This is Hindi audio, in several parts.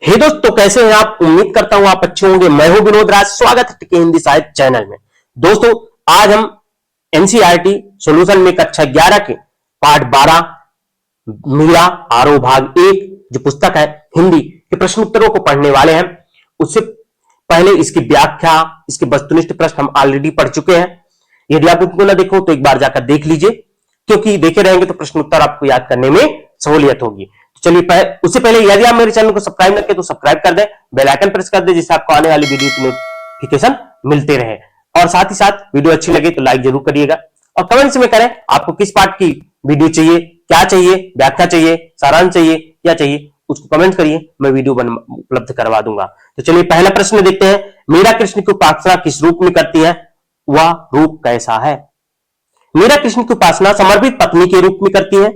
हे दोस्तों, कैसे हैं आप? उम्मीद करता हूं आप अच्छे होंगे। मैं हूं विनोद राज, स्वागत है टिके हिंदी साहित्य चैनल में। दोस्तों, आज हम एनसीईआरटी सॉल्यूशन में कक्षा 11 के पाठ 12 मीरा आरोह भाग 1 जो पुस्तक है हिंदी के प्रश्न उत्तरों को पढ़ने वाले हैं। उससे पहले इसकी व्याख्या, इसके वस्तुनिष्ठ प्रश्न हम ऑलरेडी पढ़ चुके हैं। यदि आप उनको ना देखो तो एक बार जाकर देख लीजिए, क्योंकि देखे रहेंगे तो प्रश्न उत्तर आपको याद करने में सहूलियत होगी। चलिए, उससे पहले यदि आप मेरे चैनल को सब्सक्राइब करके तो सब्सक्राइब कर दें, बेल आइकन प्रेस कर दें, जिससे आपको आने वाली वीडियो की नोटिफिकेशन मिलते रहे। और साथ ही साथ वीडियो अच्छी लगे तो लाइक जरूर करिएगा और कमेंट्स में करें आपको किस पार्ट की वीडियो चाहिए, क्या चाहिए, व्याख्या चाहिए, सारांश चाहिए, क्या चाहिए, उसको कमेंट करिए, मैं वीडियो उपलब्ध करवा दूंगा। तो चलिए पहला प्रश्न देखते हैं। मीरा कृष्ण की उपासना किस रूप में करती है? वह रूप कैसा है? मीरा कृष्ण की उपासना समर्पित पत्नी के रूप में करती है।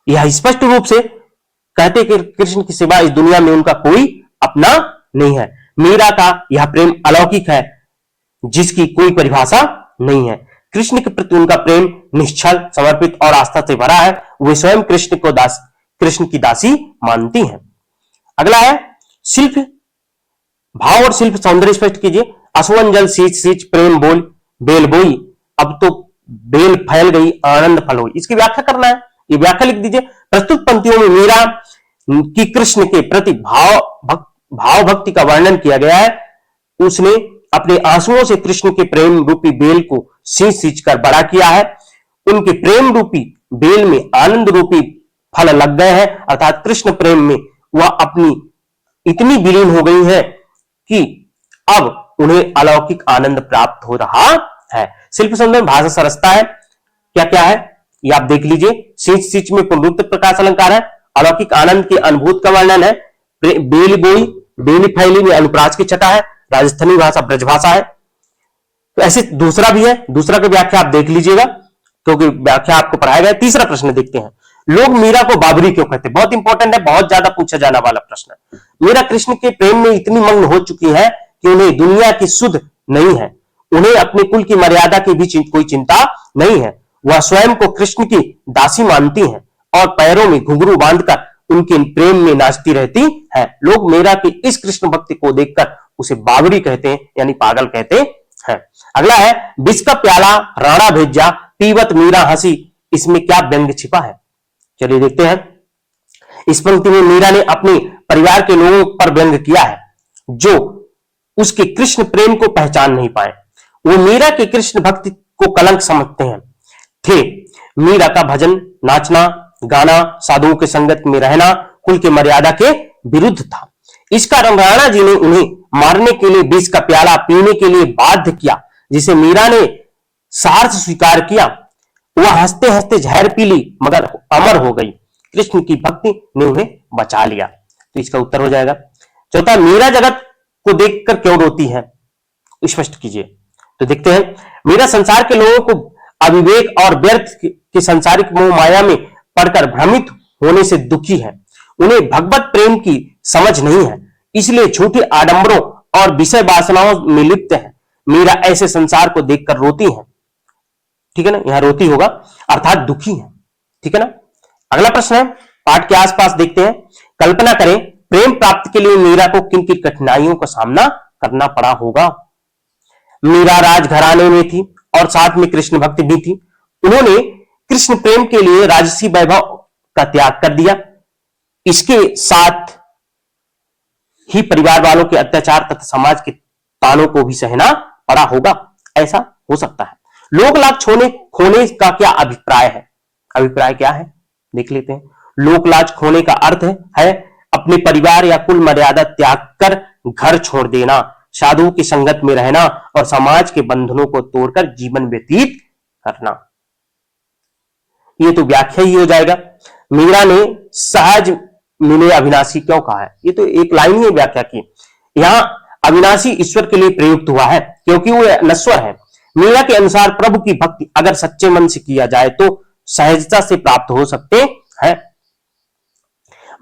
यह स्पष्ट रूप से कहते कि कृष्ण की सिवा इस दुनिया में उनका कोई अपना नहीं है। मीरा का यह प्रेम अलौकिक है, जिसकी कोई परिभाषा नहीं है। कृष्ण के प्रति उनका प्रेम निश्चल, समर्पित और आस्था से भरा है। वे स्वयं कृष्ण की दासी मानती हैं। अगला है शिल्प भाव और शिल्प सौंदर्य स्पष्ट कीजिए। असुवन जल सींच सींच प्रेम बोल बेल बोई, अब तो बेल फैल गई आनंद फल हुई। इसकी व्याख्या करना है, ये व्याख्या लिख दीजिए। प्रस्तुत पंक्तियों में मीरा की कृष्ण के प्रति भाव भक्ति का वर्णन किया गया है। उसने अपने आंसुओं से कृष्ण के प्रेम रूपी बेल को सींच सींच कर बड़ा किया है। उनके प्रेम रूपी बेल में आनंद रूपी फल लग गए हैं, अर्थात कृष्ण प्रेम में वह अपनी इतनी विलीन हो गई है कि अब उन्हें अलौकिक आनंद प्राप्त हो रहा है। शिल्प सौंदर्य भाषा सरसता है। क्या क्या है ये आप देख लीजिए। सींच सींच में पुनरुक्त प्रकाश अलंकार है। अलौकिक आनंद की अनुभूत का वर्णन है। बेली बोई बेली फैली में अनुप्रास की छटा है। राजस्थानी भाषा ब्रजभाषा है। तो ऐसे दूसरा भी है, दूसरा की व्याख्या आप देख लीजिएगा, क्योंकि व्याख्या आपको पढ़ाया गया। तीसरा प्रश्न देखते हैं। लोग मीरा को बाबरी क्यों कहते हैं? बहुत इंपॉर्टेंट है, बहुत ज्यादा पूछा जाने वाला प्रश्न है। मीरा कृष्ण के प्रेम में इतनी मग्न हो चुकी है कि उन्हें दुनिया की सुध नहीं है। उन्हें अपने कुल की मर्यादा की भी कोई चिंता नहीं है। वह स्वयं को कृष्ण की दासी मानती हैं और पैरों में घुंघरू बांधकर उनके प्रेम में नाचती रहती है। लोग मीरा की इस कृष्ण भक्ति को देखकर उसे बावरी कहते हैं, यानी पागल कहते हैं। अगला है विष का प्याला राणा भेजा पीवत मीरा हंसी, इसमें क्या व्यंग छिपा है? चलिए देखते हैं। इस पंक्ति में मीरा ने अपने परिवार के लोगों पर व्यंग किया है, जो उसके कृष्ण प्रेम को पहचान नहीं पाए। वो मीरा के कृष्ण भक्ति को कलंक समझते हैं थे। मीरा का भजन, नाचना, गाना, साधुओं के संगत में रहना कुल की मर्यादा के विरुद्ध था। इस कारण राणा जी ने उन्हें मारने के लिए विष का प्याला पीने के लिए बाध्य किया, जिसे मीरा ने साहस स्वीकार किया। वह हंसते हंसते जहर पी ली, मगर अमर हो गई। कृष्ण की भक्ति ने उन्हें बचा लिया। तो इसका उत्तर हो जाएगा। चौथा, मीरा जगत को देखकर क्यों रोती है? स्पष्ट कीजिए। तो देखते हैं। मीरा संसार के लोगों को अविवेक और व्यर्थ के सांसारिक मोह माया में पड़कर भ्रमित होने से दुखी है। उन्हें भगवत प्रेम की समझ नहीं है, इसलिए झूठे आडंबरों और विषय वासनाओं में लिप्त है। मीरा ऐसे संसार को देखकर रोती है। ठीक है ना, यहां रोती होगा, अर्थात दुखी है। ठीक है ना। अगला प्रश्न है, पाठ के आसपास देखते हैं। कल्पना करें, प्रेम प्राप्ति के लिए मीरा को किन किन कठिनाइयों का सामना करना पड़ा होगा? मीरा राजघराने में थी और साथ में कृष्ण भक्ति भी थी। उन्होंने कृष्ण प्रेम के लिए राजसी वैभव का त्याग कर दिया। इसके साथ ही परिवार वालों के अत्याचार तथा समाज के तानों को भी सहना पड़ा होगा। ऐसा हो सकता है। लोक लाज खोने का क्या अभिप्राय है? अभिप्राय क्या है देख लेते हैं। लोक लाज खोने का अर्थ है अपने परिवार या कुल मर्यादा त्याग कर घर छोड़ देना, साधुओं की संगत में रहना और समाज के बंधनों को तोड़कर जीवन व्यतीत करना। ये तो व्याख्या ही हो जाएगा। मीरा ने सहज मिले अविनाशी क्यों कहा है? ये तो एक लाइन ही व्याख्या की। यहां अविनाशी ईश्वर के लिए प्रयुक्त हुआ है, क्योंकि वो नश्वर है। मीरा के अनुसार प्रभु की भक्ति अगर सच्चे मन से किया जाए तो सहजता से प्राप्त हो सकते हैं।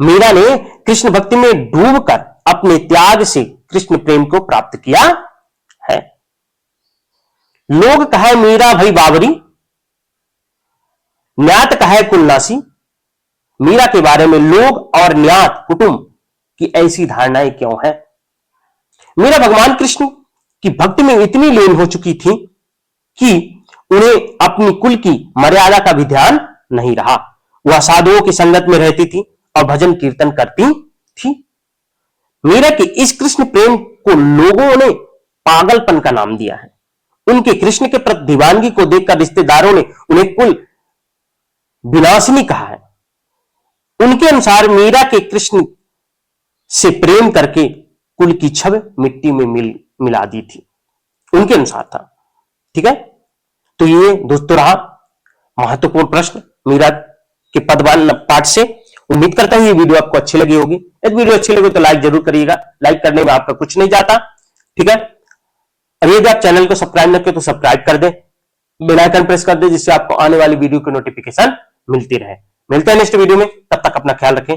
मीरा ने कृष्ण भक्ति में डूबकर अपने त्याग से कृष्ण प्रेम को प्राप्त किया है। लोग कहे मीरा भई बावरी, न्यात कहे कुलनासी। मीरा के बारे में लोग और न्यात कुटुंब कि ऐसी धारणाएं क्यों है। मीरा भगवान कृष्ण की भक्ति में इतनी लीन हो चुकी थी कि उन्हें अपनी कुल की मर्यादा का भी ध्यान नहीं रहा। वह साधुओं की संगत में रहती थी और भजन कीर्तन करती थी। मीरा के इस कृष्ण प्रेम को लोगों ने पागलपन का नाम दिया है। उनके कृष्ण के प्रति दीवानगी को देखकर रिश्तेदारों ने उन्हें कुल विनाशिनी कहा है। उनके अनुसार मीरा के कृष्ण से प्रेम करके कुल की छवि मिट्टी में मिला दी थी, उनके अनुसार था। ठीक है, तो ये दोस्तों रहा महत्वपूर्ण प्रश्न मीरा के पदवान पाठ से। उम्मीद करता हूं ये वीडियो आपको अच्छी लगी होगी। यदि वीडियो अच्छी लगे तो लाइक जरूर करिएगा, लाइक करने में आपका कुछ नहीं जाता। ठीक है, और यदि आप चैनल को सब्सक्राइब न करें तो सब्सक्राइब कर दे, बेल आइकन प्रेस कर दे, जिससे आपको आने वाली वीडियो की नोटिफिकेशन मिलती रहे। मिलते हैं नेक्स्ट वीडियो में, तब तक अपना ख्याल रखें।